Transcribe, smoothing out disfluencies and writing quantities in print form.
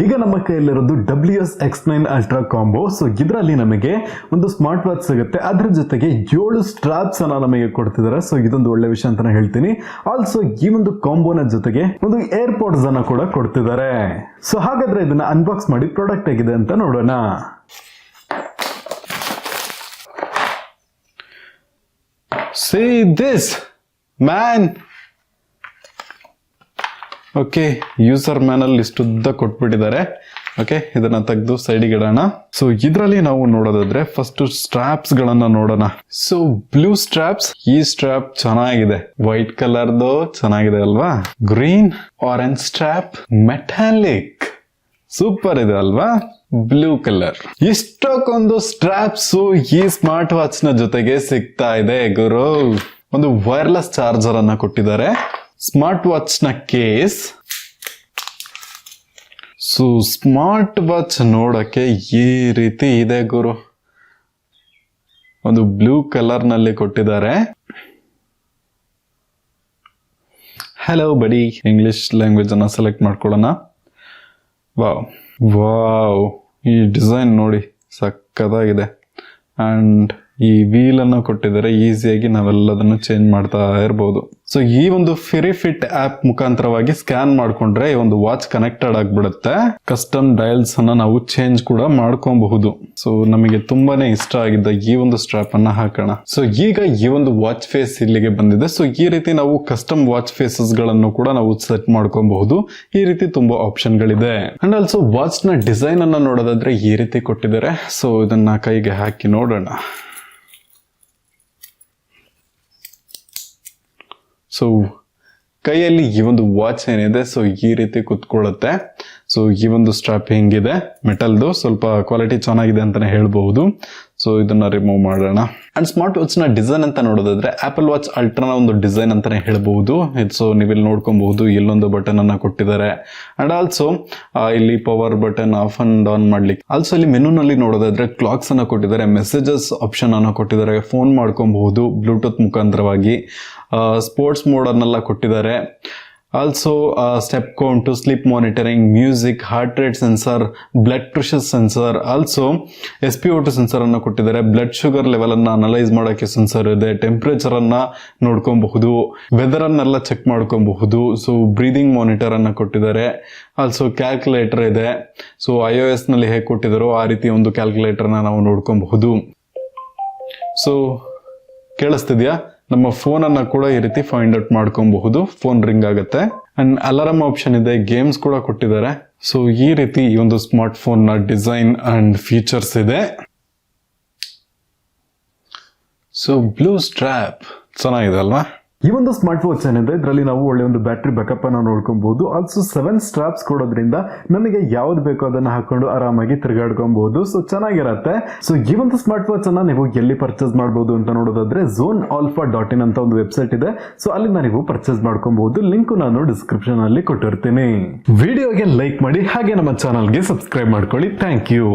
ಈಗ ನಮ್ಮ ಕೈಯಲ್ಲಿರೋದು WS-X9 ultra combo. So ಇದರಲ್ಲಿ ನಮಗೆ ಒಂದು ಸ್ಮಾರ್ಟ್ ವಾಚ್ ಸಿಗುತ್ತೆ, ಅದ್ರ ಜೊತೆಗೆ 7 ಸ್ಟ್ರಾಪ್ಸ್ ಅನ್ನ ನಮಗೆ ಕೊಡ್ತಿದ್ದಾರೆ. ಸೊ ಇದೊಂದು ಒಳ್ಳೆ ವಿಷಯ ಅಂತಾನೆ ಹೇಳ್ತೀನಿ. ಆಲ್ಸೋ ಈ ಒಂದು ಕಾಂಬೋನ ಜೊತೆಗೆ ಒಂದು ಏರ್ಪಾಡ್ಸ್ ಅನ್ನ ಕೂಡ ಕೊಡ್ತಿದ್ದಾರೆ. ಸೊ ಹಾಗಾದ್ರೆ ಇದನ್ನ ಅನ್ಬಾಕ್ಸ್ ಮಾಡಿ ಪ್ರಾಡಕ್ಟ್ ಆಗಿದೆ ಅಂತ ನೋಡೋಣ. See this, man. Okay, user manual ಇಷ್ಟುದ್ದ ಕೊಟ್ಬಿಟ್ಟಿದ್ದಾರೆ. ಓಕೆ, ಇದನ್ನ ತೆಗೆದು ಸೈಡಿಗೆ ಇಡೋಣ. ಸೊ ಇದರಲ್ಲಿ ನಾವು ನೋಡೋದಾದ್ರೆ ಫಸ್ಟ್ ಸ್ಟ್ರಾಪ್ಸ್ ಗಳನ್ನ ನೋಡೋಣ. ಸೊ ಬ್ಲೂ ಸ್ಟ್ರಾಪ್ಸ್, ಈ ಸ್ಟ್ರಾಪ್ ಚೆನ್ನಾಗಿದೆ, ವೈಟ್ ಕಲರ್ದು ಚೆನ್ನಾಗಿದೆ ಅಲ್ವಾ. Green orange strap, metallic, super ಇದೆ ಅಲ್ವಾ. Blue colour. ಇಷ್ಟಕ್ಕೊಂದು ಸ್ಟ್ರಾಪ್ಸ್ ಈ ಸ್ಮಾರ್ಟ್ ವಾಚ್ ನ ಜೊತೆಗೆ ಸಿಗ್ತಾ ಇದೆ ಗುರು. ಒಂದು ವೈರ್ಲೆಸ್ ಚಾರ್ಜರ್ ಅನ್ನ ಕೊಟ್ಟಿದ್ದಾರೆ. ಸ್ಮಾರ್ಟ್ ವಾಚ್ ನ ಕೇಸ್. ಸೊ ಸ್ಮಾರ್ಟ್ ವಾಚ್ ನೋಡಕ್ಕೆ ಈ ರೀತಿ ಇದೆ ಗುರು. ಒಂದು ಬ್ಲೂ ಕಲರ್ ನಲ್ಲಿ ಕೊಟ್ಟಿದ್ದಾರೆ. ಹಲೋ ಬಡಿ, ಇಂಗ್ಲಿಷ್ ಲ್ಯಾಂಗ್ವೇಜ್ ಅನ್ನ ಸೆಲೆಕ್ಟ್ ಮಾಡ್ಕೊಳ್ಳೋಣ. ವಾವ್ ವಾವ್, ಈ ಡಿಸೈನ್ ನೋಡಿ ಸಕ್ಕತ್ತಾಗಿದೆ. ಅಂಡ್ ಈ ವೀಲ್ ಅನ್ನು ಕೊಟ್ಟಿದ್ದಾರೆ, ಈಸಿಯಾಗಿ ನಾವೆಲ್ಲದನ್ನು ಚೇಂಜ್ ಮಾಡ್ತಾ ಇರಬಹುದು. ಸೊ ಈ ಒಂದು ಫಿಟ್ ಆಪ್ ಮುಖಾಂತರವಾಗಿ ಸ್ಕ್ಯಾನ್ ಮಾಡ್ಕೊಂಡ್ರೆ ಈ ಒಂದು ವಾಚ್ ಕನೆಕ್ಟೆಡ್ ಆಗ್ಬಿಡುತ್ತೆ. ಕಸ್ಟಮ್ ಡಯಲ್ಸ್ ಅನ್ನ ನಾವು ಚೇಂಜ್ ಕೂಡ ಮಾಡ್ಕೊಬಹುದು. ಸೊ ನಮಗೆ ತುಂಬಾನೇ ಇಷ್ಟ ಆಗಿದ್ದ ಈ ಒಂದು ಸ್ಟ್ರಾಪ್ ಅನ್ನ ಹಾಕೋಣ. ಸೊ ಈಗ ಈ ಒಂದು ವಾಚ್ ಫೇಸ್ ಇಲ್ಲಿಗೆ ಬಂದಿದೆ. ಸೊ ಈ ರೀತಿ ನಾವು ಕಸ್ಟಮ್ ವಾಚ್ ಫೇಸಸ್ ಗಳನ್ನು ಕೂಡ ನಾವು ಸೆಟ್ ಮಾಡ್ಕೊಬಹುದು. ಈ ರೀತಿ ತುಂಬಾ ಆಪ್ಷನ್ ಗಳಿದೆ. ಅಂಡ್ ಆಲ್ಸೋ ವಾಚ್ ನ ಡಿಸೈನ್ ಅನ್ನ ನೋಡೋದಾದ್ರೆ ಈ ರೀತಿ ಕೊಟ್ಟಿದ್ದಾರೆ. ಸೊ ಇದನ್ನ ಕೈಗೆ ಹಾಕಿ ನೋಡೋಣ. ಸೊ ಕೈಯಲ್ಲಿ ಈ ಒಂದು ವಾಚ್ ಏನಿದೆ, ಸೊ ಈ ರೀತಿ ಕುತ್ಕೊಳ್ಳುತ್ತೆ. ಸೊ ಈ ಒಂದು ಸ್ಟ್ರಾಪ್ ಹೆಂಗಿದೆ, ಮೆಟಲ್ದು, ಸ್ವಲ್ಪ ಕ್ವಾಲಿಟಿ ಚೆನ್ನಾಗಿದೆ ಅಂತಾನೆ ಹೇಳ್ಬಹುದು. ಸೊ ಇದನ್ನ ರಿಮೂವ್ ಮಾಡೋಣ. ಅಂಡ್ ಸ್ಮಾರ್ಟ್ ವಾಚ್ ನ ಡಿಸೈನ್ ಅಂತ ನೋಡೋದಾದ್ರೆ ಆಪಲ್ ವಾಚ್ ಅಲ್ಟ್ರಾನ ಒಂದು ಡಿಸೈನ್ ಅಂತಾನೆ ಹೇಳ್ಬಹುದು. ಸೊ ನೀವಿಲ್ಲಿ ನೋಡ್ಕೊಬಹುದು, ಇಲ್ಲೊಂದು ಬಟನ್ ಅನ್ನ ಕೊಟ್ಟಿದ್ದಾರೆ. ಅಂಡ್ ಆಲ್ಸೋ ಇಲ್ಲಿ power button of and on ಮಾಡ್ಲಿಕ್ಕೆ. ಆಲ್ಸೋ ಇಲ್ಲಿ ಮೆನುನಲ್ಲಿ ನೋಡೋದಾದ್ರೆ ಕ್ಲಾಕ್ಸ್ ಅನ್ನ ಕೊಟ್ಟಿದ್ದಾರೆ, ಮೆಸೇಜಸ್ ಆಪ್ಷನ್ ಅನ್ನ ಕೊಟ್ಟಿದ್ದಾರೆ, ಫೋನ್ ಮಾಡ್ಕೊಬಹುದು ಬ್ಲೂಟೂತ್ ಮುಖಾಂತರವಾಗಿ, ಸ್ಪೋರ್ಟ್ಸ್ ಮೋಡ್ ಅನ್ನೆಲ್ಲ ಕೊಟ್ಟಿದ್ದಾರೆ. Also step count, sleep monitoring, music, heart rate sensor, blood pressure sensor, also SpO2 sensor ಅನ್ನ ಕೊಟ್ಟಿದ್ದಾರೆ. ಬ್ಲಡ್ ಶುಗರ್ ಲೆವೆಲ್ ಅನ್ನ ಅನಲೈಸ್ ಮಾಡೋಕೆ ಸೆನ್ಸರ್ ಇದೆ. ಟೆಂಪರೇಚರ್ ಅನ್ನ ನೋಡ್ಕೊಬಹುದು, ವೆದರ್ ಅನ್ನೆಲ್ಲ ಚೆಕ್ ಮಾಡ್ಕೊಬಹುದು. ಸೊ ಬ್ರೀದಿಂಗ್ ಮಾನಿಟರ್ ಅನ್ನ ಕೊಟ್ಟಿದ್ದಾರೆ. ಆಲ್ಸೋ ಕ್ಯಾಲ್ಕುಲೇಟರ್ ಇದೆ. ಸೊ iOS ನಲ್ಲಿ ಹೇಗೆ ಕೊಟ್ಟಿದ್ದಾರೋ ಆ ರೀತಿ ಒಂದು ಕ್ಯಾಲ್ಕುಲೇಟರ್ ನಾವು ನೋಡ್ಕೊಬಹುದು. ಸೊ ಕೇಳಿಸ್ತಿದ್ಯಾ? ನಮ್ಮ ಫೋನ್ ಅನ್ನ ಕೂಡ ಈ ರೀತಿ ಫೈಂಡ್ ಔಟ್ ಮಾಡ್ಕೊಬಹುದು. ಫೋನ್ ರಿಂಗ್ ಆಗುತ್ತೆ. ಅಂಡ್ ಅಲಾರಂ ಆಪ್ಷನ್ ಇದೆ, ಗೇಮ್ಸ್ ಕೂಡ ಕೊಟ್ಟಿದ್ದಾರೆ. ಸೊ ಈ ರೀತಿ ಈ ಒಂದು ಸ್ಮಾರ್ಟ್ ಫೋನ್ ನ ಡಿಸೈನ್ ಅಂಡ್ ಫೀಚರ್ಸ್ ಇದೆ. ಸೊ ಬ್ಲೂ ಸ್ಟ್ರಾಪ್ ಚೆನ್ನಾಗಿದೆ ಅಲ್ವಾ. ಈ ಒಂದು ಸ್ಮಾರ್ಟ್ ವಾಚ್ ಏನಿದೆ, ಇದರಲ್ಲಿ ನಾವು ಒಳ್ಳೆ ಒಂದು ಬ್ಯಾಟ್ರಿ ಬ್ಯಾಕಪ್ ಅನ್ನು ನೋಡ್ಕೊಬಹುದು. ಆಲ್ಸೋ 7 ಸ್ಟ್ರಾಪ್ಸ್ ಕೊಡೋದ್ರಿಂದ ನಮಗೆ ಯಾವ್ದು ಬೇಕೋ ಅದನ್ನ ಹಾಕೊಂಡು ಆರಾಮಾಗಿ ತಿರುಗಾಡ್ಕೊಬಹುದು. ಸೊ ಚೆನ್ನಾಗಿರತ್ತೆ. ಸೊ ಈ ಒಂದು ಸ್ಮಾರ್ಟ್ ವಾಚ್ ಅನ್ನ ನೀವು ಎಲ್ಲಿ ಪರ್ಚೇಸ್ ಮಾಡಬಹುದು ಅಂತ ನೋಡೋದಾದ್ರೆ zonealpha.in ಅಂತ ಒಂದು ವೆಬ್ಸೈಟ್ ಇದೆ. ಸೊ ಅಲ್ಲಿಂದ ನೀವು ಪರ್ಚೇಸ್ ಮಾಡ್ಕೊಬಹುದು. ಲಿಂಕ್ ನಾನು ಡಿಸ್ಕ್ರಿಪ್ಷನ್ ಅಲ್ಲಿ ಕೊಟ್ಟಿರ್ತೀನಿ. ವಿಡಿಯೋಗೆ ಲೈಕ್ ಮಾಡಿ, ಹಾಗೆ ನಮ್ಮ ಚಾನಲ್ಗೆ ಸಬ್ಸ್ಕ್ರೈಬ್ ಮಾಡ್ಕೊಳ್ಳಿ. Thank you.